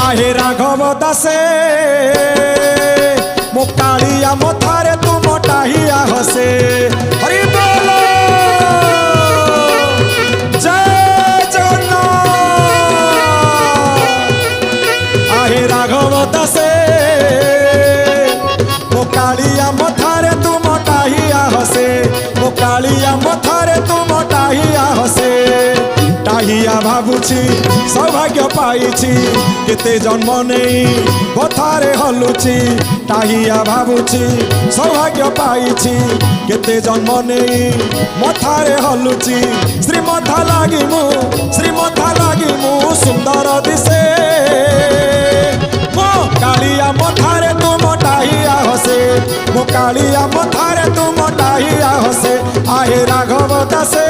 आहे राघव दासे मो कालिया मथारे तू मोटाहिया हसे हरि बोल जय जगन्नाथ। आहे राघव दासे मो कालिया मथारे तू मोटाहिया हसे मो कालिया मथारे तू मोटाहिया हसे टाहिया भावुची सौभाग्य पाइछि केते जन्म नहीं पथारे हलुची टाहिया भावुची सौभाग्य पाइछि केते जन्म नहीं मथारे हलुची श्रीमथा लागी मु सुंदर दिसे मो कालिया मथारे तू मोटाहिया हसे मो कालिया मथारे तू मोटाहिया हसे आहे राघव दासे